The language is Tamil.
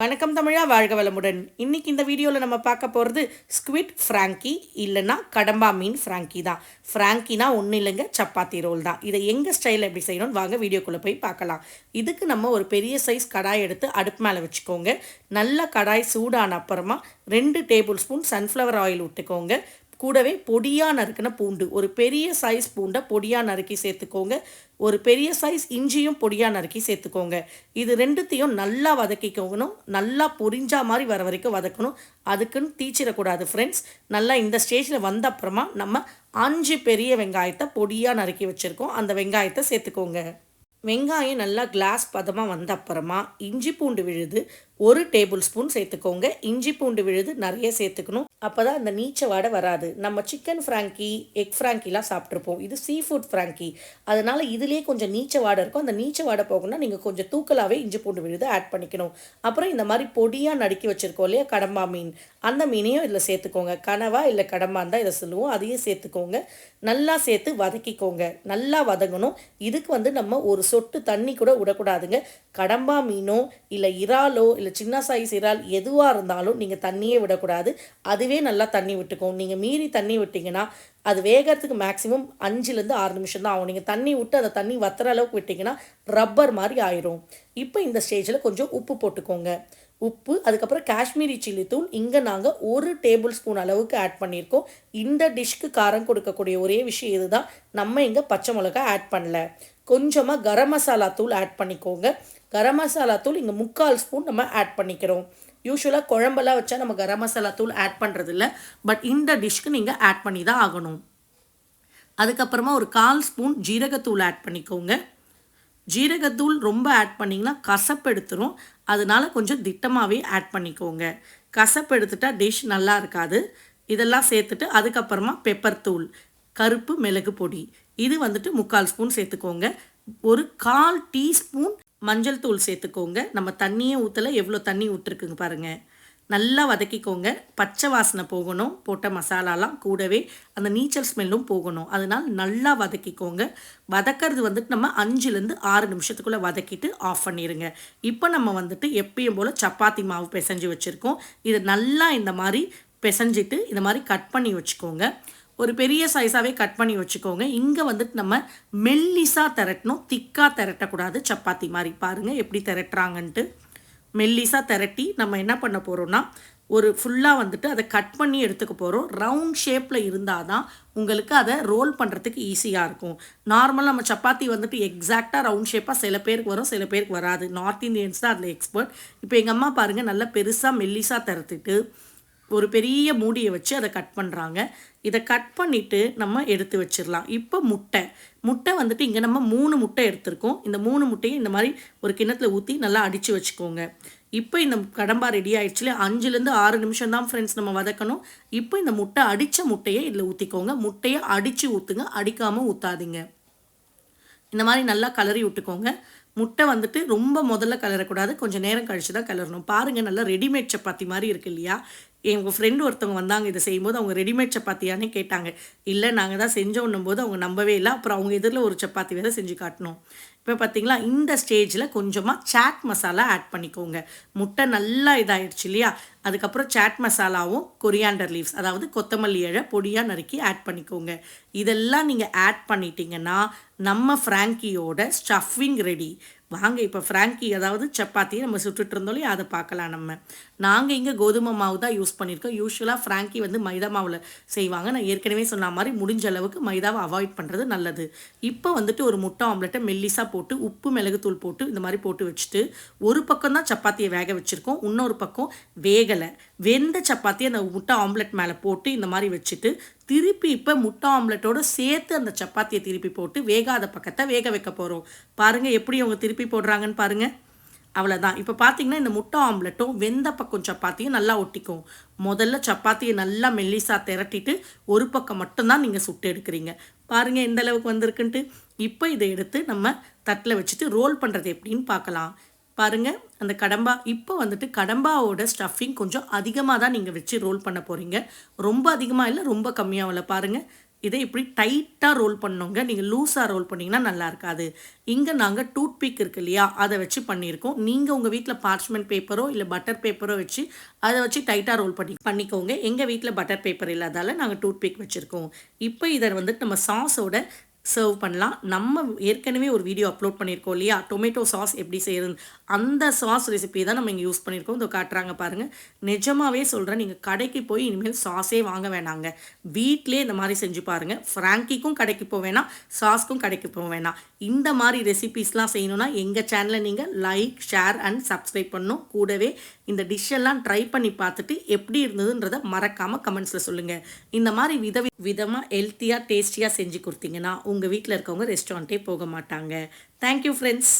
வணக்கம் தமிழா, வாழ்க வளமுடன். இன்னைக்கு இந்த வீடியோவில் நம்ம பார்க்க போகிறது ஸ்குவிட் ஃப்ராங்கி இல்லைன்னா கடம்பா மீன் ஃப்ராங்கி தான். ஃப்ராங்கினா ஒன்றும் இல்லைங்க, சப்பாத்தி ரோல் தான். இதை எங்கள் ஸ்டைலில் எப்படி செய்யணும்னு வாங்க வீடியோக்குள்ளே போய் பார்க்கலாம். இதுக்கு நம்ம ஒரு பெரிய சைஸ் கடாய் எடுத்து அடுப்பு மேலே வச்சுக்கோங்க. நல்லா கடாய் சூடான அப்புறமா 2 டேபிள் ஸ்பூன் சன்ஃப்ளவர் ஆயில் விட்டுக்கோங்க. கூடவே பொடியாக நறுக்கின பூண்டு, ஒரு பெரிய சைஸ் பூண்டை பொடியாக நறுக்கி சேர்த்துக்கோங்க. ஒரு பெரிய சைஸ் இஞ்சியும் பொடியாக நறுக்கி சேர்த்துக்கோங்க. இது ரெண்டுத்தையும் நல்லா வதக்கிக்கோங்கணும். நல்லா பொரிஞ்சா மாதிரி வர வரைக்கும் வதக்கணும். அதுக்குன்னு தீச்சிடக்கூடாது ஃப்ரெண்ட்ஸ். நல்லா இந்த ஸ்டேஜில் வந்த அப்புறமா நம்ம 5 பெரிய வெங்காயத்தை பொடியாக நறுக்கி வச்சுருக்கோம். அந்த வெங்காயத்தை சேர்த்துக்கோங்க. வெங்காயம் நல்லா கிளாஸ் பதமாக வந்த அப்புறமா இஞ்சி பூண்டு விழுது 1 டேபிள் ஸ்பூன் சேர்த்துக்கோங்க. இஞ்சி பூண்டு விழுது நிறைய சேர்த்துக்கணும். அப்போ தான் அந்த நீச்ச வாடை வராது. நம்ம சிக்கன் ஃப்ராங்கி, எக் ஃப்ராங்கிலாம் சாப்பிட்ருப்போம். இது சீ ஃபுட் ஃப்ராங்கி, அதனால் இதுலேயே கொஞ்சம் நீச்ச வாடை இருக்கும். அந்த நீச்ச வாடை போகணும்னா நீங்கள் கொஞ்சம் தூக்கலாகவே இஞ்சி பூண்டு விழுது ஆட் பண்ணிக்கணும். அப்புறம் இந்த மாதிரி பொடியாக நறுக்கி வச்சுருக்கோம் இல்லையா கடம்பா மீன், அந்த மீனையும் இதில் சேர்த்துக்கோங்க. கனவா இல்லை கடம்பான்னு தான் இதை சொல்லுவோம். அதையும் சேர்த்துக்கோங்க. நல்லா சேர்த்து வதக்கிக்கோங்க. நல்லா வதங்கணும். இதுக்கு நம்ம ஒரு சொட்டு தண்ணி கூட விடக்கூடாதுங்க. கடம்பா மீனோ இல்லை இறாலோ இல்லை சின்ன சைஸ் இறால் எதுவாக இருந்தாலும் நீங்கள் தண்ணியே விடக்கூடாது. அதுவே நல்லா தண்ணி விட்டுக்கும். நீங்கள் மீறி தண்ணி விட்டிங்கன்னா அது வேகிறதுக்கு மேக்ஸிமம் 5லேருந்து 6 நிமிஷம் தான் ஆகும். நீங்கள் தண்ணி விட்டு அதை தண்ணி வத்துற அளவுக்கு விட்டிங்கன்னா ரப்பர் மாதிரி ஆயிரும். இப்போ இந்த ஸ்டேஜில் கொஞ்சம் உப்பு போட்டுக்கோங்க. உப்பு, அதுக்கப்புறம் காஷ்மீரி சில்லி தூள் இங்கே நாங்கள் 1 டேபிள் ஸ்பூன் அளவுக்கு ஆட் பண்ணியிருக்கோம். இந்த டிஷ்க்கு காரம் கொடுக்கக்கூடிய ஒரே விஷயம் இதுதான். நம்ம இங்கே பச்சை மிளகா ஆட் பண்ணல. கொஞ்சமாக கரம் மசாலா தூள் ஆட் பண்ணிக்கோங்க. கரம் மசாலா தூள் இங்கே 3/4 ஸ்பூன் நம்ம ஆட் பண்ணிக்கிறோம். யூஸ்வலாக குழம்பெல்லாம் வச்சா நம்ம கரம் மசாலா தூள் ஆட் பண்ணுறது இல்லை. பட் இந்த டிஷ்க்கு நீங்கள் ஆட் பண்ணி தான் ஆகணும். அதுக்கப்புறமா ஒரு 1/4 ஸ்பூன் ஜீரகத்தூள் ஆட் பண்ணிக்கோங்க. ஜீரகத்தூள் ரொம்ப ஆட் பண்ணிங்கன்னா கசப்பு எடுத்துரும். அதனால கொஞ்சம் திட்டமாகவே ஆட் பண்ணிக்கோங்க. கசப்பு எடுத்துட்டா டிஷ் நல்லா இருக்காது. இதெல்லாம் சேர்த்துட்டு அதுக்கப்புறமா பெப்பர் தூள், கருப்பு மிளகு பொடி, இது 3/4 ஸ்பூன் சேர்த்துக்கோங்க. ஒரு 1/4 டீஸ்பூன் மஞ்சள் தூள் சேர்த்துக்கோங்க. நம்ம தண்ணியே ஊற்றலை, எவ்வளோ தண்ணி விட்டுருக்குங்க பாருங்கள். நல்லா வதக்கிக்கோங்க. பச்சை வாசனை போகணும். போட்ட மசாலாலாம் கூடவே அந்த நீச்சல் ஸ்மெல்லும் போகணும். அதனால் நல்லா வதக்கிக்கோங்க. வதக்கிறது நம்ம 5லேருந்து 6 நிமிஷத்துக்குள்ளே வதக்கிட்டு ஆஃப் பண்ணிடுங்க. இப்போ நம்ம எப்பயும் போல் சப்பாத்தி மாவு பிசைஞ்சு வச்சுருக்கோம். இதை நல்லா இந்த மாதிரி பிசைஞ்சிட்டு இந்த மாதிரி கட் பண்ணி வச்சுக்கோங்க. ஒரு பெரிய சைஸாகவே கட் பண்ணி வச்சுக்கோங்க. இங்கே நம்ம மெல்லிஸாக திரட்டணும், திக்காக திரட்டக்கூடாது. சப்பாத்தி மாதிரி பாருங்கள் எப்படி திரட்டுறாங்கன்ட்டு. மெல்லிஸாக திரட்டி நம்ம என்ன பண்ண போகிறோம்னா ஒரு ஃபுல்லாக அதை கட் பண்ணி எடுத்துக்க போகிறோம். ரவுண்ட் ஷேப்பில் இருந்தால் தான் உங்களுக்கு அதை ரோல் பண்ணுறதுக்கு ஈஸியாக இருக்கும். நார்மலாக நம்ம சப்பாத்தி எக்ஸாக்டாக ரவுண்ட் ஷேப்பாக சில பேருக்கு வரும், சில பேருக்கு வராது. நார்த் இந்தியன்ஸ் தான் அதில் எக்ஸ்பர்ட். இப்போ எங்கள் அம்மா பாருங்கள், நல்லா பெருசாக மெல்லிஸாக திரட்டிட்டு ஒரு பெரிய மூடியை வச்சு அதை கட் பண்ணுறாங்க. இதை கட் பண்ணிவிட்டு நம்ம எடுத்து வச்சிடலாம். இப்போ முட்டை இங்கே நம்ம 3 முட்டை எடுத்திருக்கோம். இந்த 3 முட்டையும் இந்த மாதிரி ஒரு கிண்ணத்தில் ஊற்றி நல்லா அடித்து வச்சுக்கோங்க. இப்போ இந்த கடம்பா ரெடி ஆயிடுச்சுல. 5லேருந்து 6 நிமிஷம் தான் ஃப்ரெண்ட்ஸ் நம்ம வதக்கணும். இப்போ இந்த அடித்த முட்டையை இதில் ஊற்றிக்கோங்க. முட்டையை அடித்து ஊற்றுங்க, அடிக்காமல் ஊற்றாதீங்க. இந்த மாதிரி நல்லா கலரி விட்டுக்கோங்க. முட்டை ரொம்ப முதல்ல கலரக்கூடாது, கொஞ்சம் நேரம் கழித்து தான் கலரணும். பாருங்கள், நல்லா ரெடிமேட் சப்பாத்தி மாதிரி இருக்குது இல்லையா? எங்கள் ஃப்ரெண்டு ஒருத்தவங்க வந்தாங்க, இதை செய்யும்போது அவங்க ரெடிமேட் சப்பாத்தியானே கேட்டாங்க. இல்லை, நாங்கள் தான் செஞ்சோன்னும் போது அவங்க நம்பவே இல்லை. அப்புறம் அவங்க எதிரில் ஒரு சப்பாத்தி வேறு செஞ்சு காட்டணும். இப்போ பார்த்தீங்களா, இந்த ஸ்டேஜில் கொஞ்சமாக சாட் மசாலா ஆட் பண்ணிக்கோங்க. முட்டை நல்லா இதாகிடுச்சு இல்லையா? அதுக்கப்புறம் சாட் மசாலாவும் கொரியாண்டர் லீவ்ஸ், அதாவது கொத்தமல்லி இலை பொடியாக நறுக்கி ஆட் பண்ணிக்கோங்க. இதெல்லாம் நீங்கள் ஆட் பண்ணிட்டீங்கன்னா நம்ம ஃப்ராங்கியோட ஸ்டஃபிங் ரெடி. வாங்க இப்போ ஃப்ராங்கி, அதாவது சப்பாத்தியை நம்ம சுட்டுட்டு இருந்தோம் இல்லையா, அதை பார்க்கலாம். நாங்கள் இங்கே கோதுமை மாவு தான் யூஸ் பண்ணியிருக்கோம். யூஸ்வலாக ஃப்ராங்கி மைதா மாவில் செய்வாங்க. நான் ஏற்கனவே சொன்ன மாதிரி முடிஞ்ச அளவுக்கு மைதாவை அவாய்ட் பண்ணுறது நல்லது. இப்போ ஒரு முட்டை ஆம்லெட்டை மெல்லிஸாக போட்டு உப்பு மிளகுத்தூள் போட்டு இந்த மாதிரி போட்டு வச்சுட்டு ஒரு பக்கம் தான் சப்பாத்தியை வேக வச்சுருக்கோம், இன்னொரு பக்கம் வேகலை. வெந்த சப்பாத்தியை அந்த முட்டை ஆம்லெட் மேலே போட்டு இந்த மாதிரி வச்சுட்டு திருப்பி இப்போ முட்டை ஆம்லெட்டோடு சேர்த்து அந்த சப்பாத்தியை திருப்பி போட்டு வேகாத பக்கத்தை வேக வைக்க போகிறோம். பாருங்கள் எப்படி அவங்க திருப்பி போடுறாங்கன்னு பாருங்கள். அவ்வளோதான். இப்போ பார்த்தீங்கன்னா இந்த முட்டை ஆம்லெட்டும் வெந்த பக்கம் சப்பாத்தியும் நல்லா ஒட்டிக்கும். முதல்ல சப்பாத்தியை நல்லா மெல்லிஸாக திரட்டிட்டு ஒரு பக்கம் மட்டும்தான் நீங்கள் சுட்டு எடுக்கிறீங்க. பாருங்கள் எந்த அளவுக்கு வந்திருக்குன்ட்டு. இப்போ இதை எடுத்து நம்ம தட்டில் வச்சுட்டு ரோல் பண்ணுறது எப்படின்னு பார்க்கலாம். பாருங்கள், அந்த கடம்பா இப்போ கடம்பாவோட ஸ்டஃபிங் கொஞ்சம் அதிகமாக தான் நீங்கள் வச்சு ரோல் பண்ண போகிறீங்க. ரொம்ப அதிகமாக இல்லை, ரொம்ப கம்மியாக இல்லை. பாருங்கள், இதை இப்படி டைட்டாக ரோல் பண்ணோங்க. நீங்கள் லூஸாக ரோல் பண்ணிங்கன்னா நல்லா இருக்காது. இங்கே நாங்கள் டூத் பிக் இருக்கு இல்லையா, அதை வச்சு பண்ணியிருக்கோம். நீங்கள் உங்கள் வீட்டில் பார்ச்மெண்ட் பேப்பரோ இல்லை பட்டர் பேப்பரோ வச்சு அதை வச்சு டைட்டாக ரோல் பண்ணிக்கோங்க. எங்கள் வீட்டில் பட்டர் பேப்பர் இல்லாதால நாங்கள் டூத் பிக் வச்சுருக்கோம். இப்போ இதை வந்துட்டு நம்ம சாஸோட சர்வ் பண்ணலாம். நம்ம ஏற்கனவே ஒரு வீடியோ அப்லோட் பண்ணியிருக்கோம் இல்லையா, டொமேட்டோ சாஸ் எப்படி செய்கிறது, அந்த சாஸ் ரெசிபி தான் நம்ம இங்கே யூஸ் பண்ணியிருக்கோம். இதோ காட்டுறாங்க பாருங்கள். நிஜமாகவே சொல்கிறேன், நீங்கள் கடைக்கு போய் இனிமேல் சாஸே வாங்க வேணாங்க. வீட்டிலே இந்த மாதிரி செஞ்சு பாருங்கள். ஃப்ராங்கிக்கும் கடைக்கு போக வேணாம், சாஸ்க்கும் கடைக்கு போக வேணாம். இந்த மாதிரி ரெசிபீஸ்லாம் செய்யணும்னா எங்கள் சேனலை நீங்கள் லைக், ஷேர் அண்ட் சப்ஸ்கிரைப் பண்ணணும். கூடவே இந்த டிஷ்ஷெல்லாம் ட்ரை பண்ணி பார்த்துட்டு எப்படி இருந்ததுன்றதை மறக்காமல் கமெண்ட்ஸில் சொல்லுங்கள். இந்த மாதிரி விதமாக ஹெல்த்தியாக டேஸ்டியாக செஞ்சு கொடுத்தீங்கன்னா உங்கள் வீட்டில் இருக்கவங்க ரெஸ்டாரண்ட்டே போக மாட்டாங்க. Thank you friends.